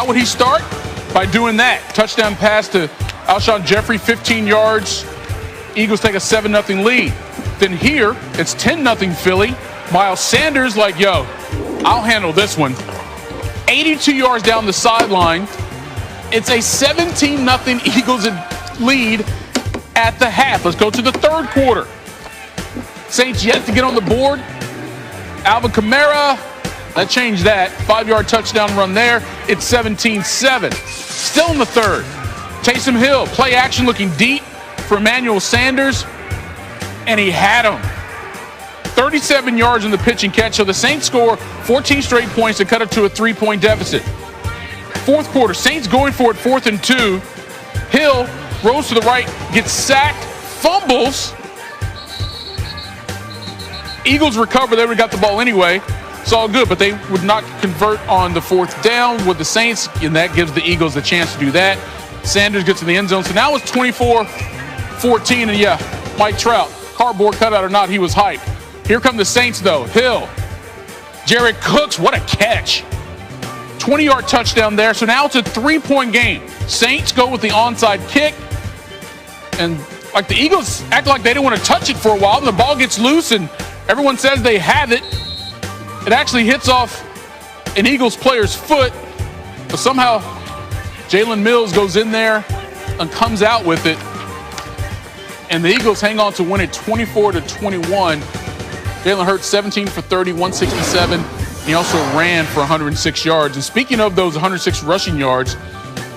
How would he start? By doing that. Touchdown pass to Alshon Jeffrey, 15 yards. Eagles take a 7-0 lead. Then here, it's 10-0 Philly. Miles Sanders like, yo, I'll handle this one. 82 yards down the sideline. It's a 17-0 Eagles lead at the half. Let's go to the third quarter. Saints yet to get on the board. Alvin Kamara, that changed that. 5-yard touchdown run there. It's 17-7. Still in the third. Taysom Hill, play action looking deep for Emmanuel Sanders, and he had him. 37 yards in the pitch and catch. So the Saints score 14 straight points to cut it to a 3-point deficit. Fourth quarter, Saints going for it, 4th and 2. Hill rolls to the right, gets sacked, fumbles. Eagles recover. They would have got the ball anyway. It's all good, but they would not convert on the 4th down with the Saints, and that gives the Eagles a chance to do that. Sanders gets in the end zone. So now it's 24-14, and yeah, Mike Trout, cardboard cutout or not, he was hyped. Here come the Saints, though. Hill, Jared Cooks, what a catch. 20-yard touchdown there. So now it's a 3-point game. Saints go with the onside kick, and like the Eagles act like they didn't want to touch it for a while, and the ball gets loose, and everyone says they have it. It actually hits off an Eagles player's foot, but somehow Jalen Mills goes in there and comes out with it, and the Eagles hang on to win it 24-21. Jalen Hurts 17 for 30, 167. He also ran for 106 yards. And speaking of those 106 rushing yards,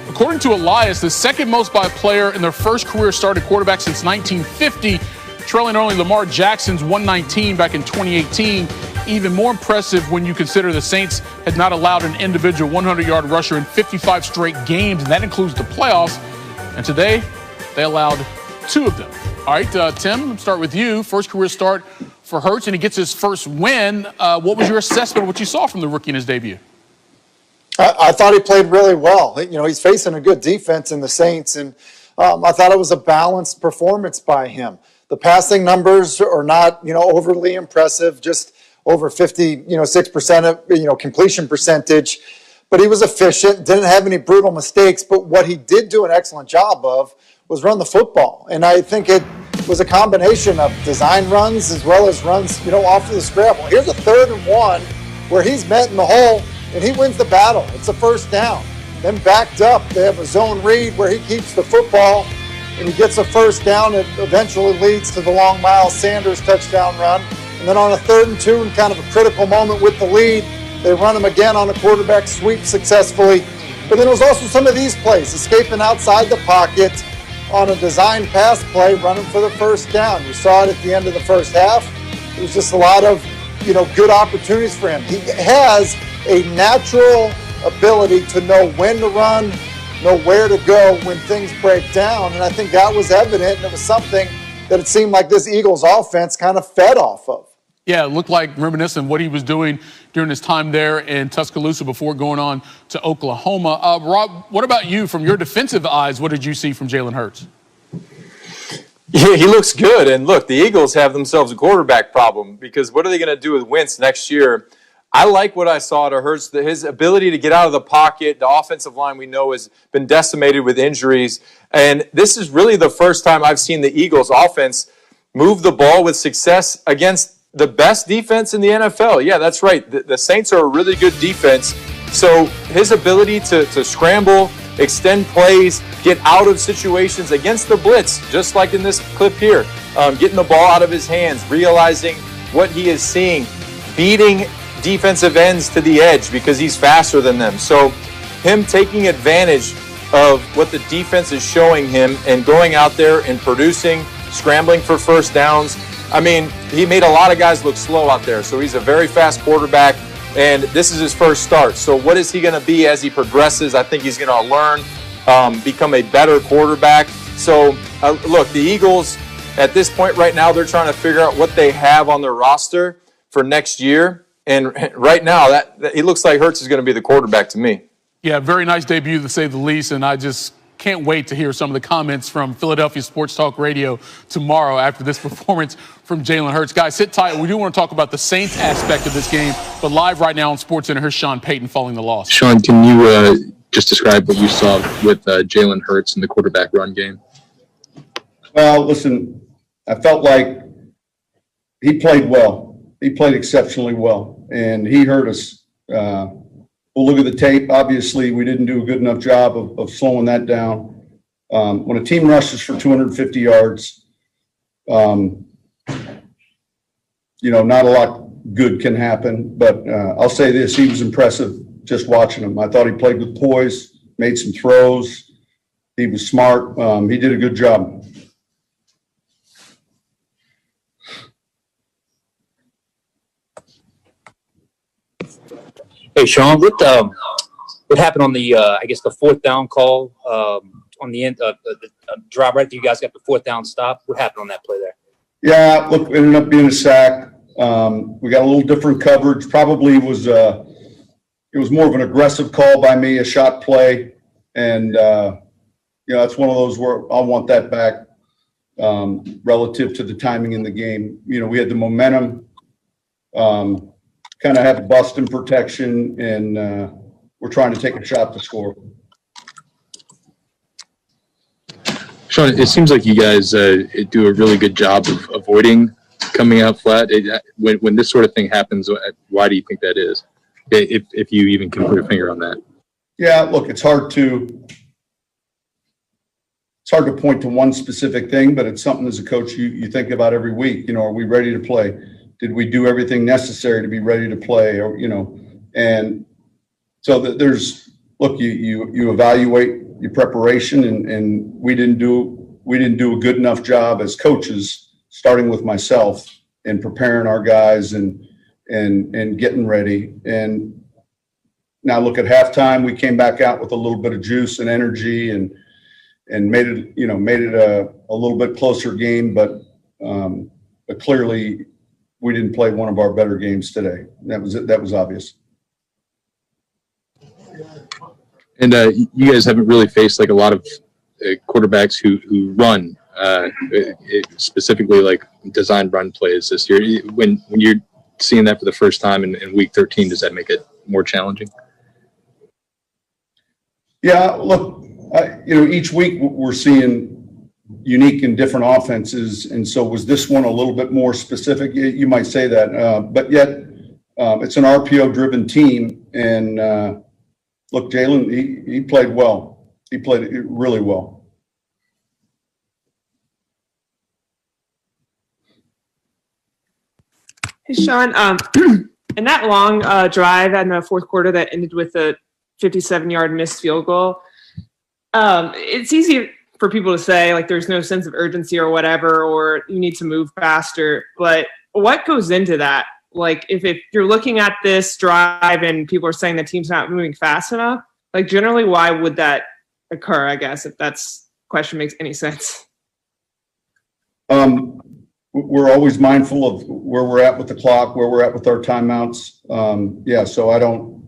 according to Elias, the second most by a player in their first career started quarterback since 1950, trailing only Lamar Jackson's 119 back in 2018. Even more impressive when you consider the Saints had not allowed an individual 100-yard rusher in 55 straight games, and that includes the playoffs. And today, they allowed 2 of them. All right, Tim, let's start with you. First career start for Hurts, and he gets his first win. What was your assessment of what you saw from the rookie in his debut? I thought he played really well. You know, he's facing a good defense in the Saints, and I thought it was a balanced performance by him. The passing numbers are not, overly impressive, just over 6% of, completion percentage. But he was efficient, didn't have any brutal mistakes. But what he did do an excellent job of was run the football. And I think it was a combination of design runs as well as runs, off of the scramble. Here's a 3rd and 1 where he's met in the hole and he wins the battle. It's a first down. Then backed up, they have a zone read where he keeps the football and he gets a first down. It eventually leads to the long Miles Sanders touchdown run. And then on a 3rd and 2 and kind of a critical moment with the lead, they run him again on a quarterback sweep successfully. But then it was also some of these plays, escaping outside the pocket on a design pass play, running for the first down. You saw it at the end of the first half. It was just a lot of, good opportunities for him. He has a natural ability to know when to run, know where to go when things break down. And I think that was evident, and it was something that it seemed like this Eagles offense kind of fed off of. Yeah, it looked like reminiscent of what he was doing during his time there in Tuscaloosa before going on to Oklahoma. Rob, what about you? From your defensive eyes, what did you see from Jalen Hurts? Yeah, he looks good. And look, the Eagles have themselves a quarterback problem because what are they going to do with Wentz next year? I like what I saw to Hurts, his ability to get out of the pocket. The offensive line we know has been decimated with injuries. And this is really the first time I've seen the Eagles offense move the ball with success against the best defense in the NFL. Yeah, that's right. The Saints are a really good defense. So his ability to scramble, extend plays, get out of situations against the blitz, just like in this clip here, getting the ball out of his hands, realizing what he is seeing, beating defensive ends to the edge because he's faster than them. So him taking advantage of what the defense is showing him and going out there and producing, scrambling for first downs. I mean, he made a lot of guys look slow out there. So he's a very fast quarterback, and this is his first start. So what is he going to be as he progresses? I think he's going to learn, become a better quarterback. So, look, the Eagles, at this point right now, they're trying to figure out what they have on their roster for next year. And right now, it looks like Hurts is going to be the quarterback to me. Yeah, very nice debut, to say the least, and I just can't wait to hear some of the comments from Philadelphia Sports Talk Radio tomorrow after this performance from Jalen Hurts. Guys, sit tight. We do want to talk about the Saints aspect of this game, but live right now on SportsCenter, here's Sean Payton following the loss. Sean, can you just describe what you saw with Jalen Hurts in the quarterback run game? Well, listen, I felt like he played well. He played exceptionally well, and he hurt us. We'll look at the tape. Obviously, we didn't do a good enough job of slowing that down. When a team rushes for 250 yards, not a lot good can happen. But I'll say this, he was impressive just watching him. I thought he played with poise, made some throws. He was smart. He did a good job. Hey, Sean, what happened on the the fourth down call on the end of the drive right after you guys got the fourth down stop? What happened on that play there? Yeah, look, it ended up being a sack. We got a little different coverage. Probably it was more of an aggressive call by me, a shot play, and it's one of those where I'll want that back relative to the timing in the game. We had the momentum. Kind of had bust in protection, and we're trying to take a shot to score. Sean, it seems like you guys do a really good job of avoiding coming out flat. When this sort of thing happens, why do you think that is? If you even can put a finger on that. Yeah, look, it's hard to point to one specific thing, but it's something as a coach you think about every week. Are we ready to play? Did we do everything necessary to be ready to play? Or and so you evaluate your preparation, and we didn't do a good enough job as coaches, starting with myself, in preparing our guys and getting ready. And now look at halftime, we came back out with a little bit of juice and energy, and made it a little bit closer game, but clearly we didn't play one of our better games today. That was obvious. And you guys haven't really faced like a lot of quarterbacks who run, specifically like design run plays this year. When you're seeing that for the first time in week 13, does that make it more challenging? Yeah, look, each week we're seeing unique and different offenses, and so was this one a little bit more specific? You might say that, but yet it's an RPO-driven team, and look, Jalen, he played well. He played really well. Hey, Sean, in that long drive in the fourth quarter that ended with a 57-yard missed field goal, it's easy for people to say, like, there's no sense of urgency or whatever, or you need to move faster. But what goes into that? Like, if you're looking at this drive and people are saying the team's not moving fast enough, like, generally, why would that occur, I guess, if that's question makes any sense? We're always mindful of where we're at with the clock, where we're at with our timeouts. So I don't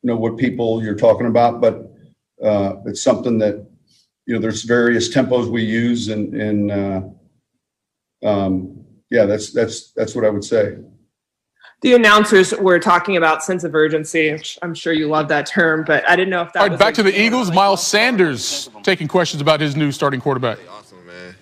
know what people you're talking about, but it's something that, there's various tempos we use, and that's what I would say. The announcers were talking about sense of urgency, which I'm sure you love that term, but I didn't know if that All right, back to the Eagles. Miles Sanders taking questions about his new starting quarterback. Awesome, man.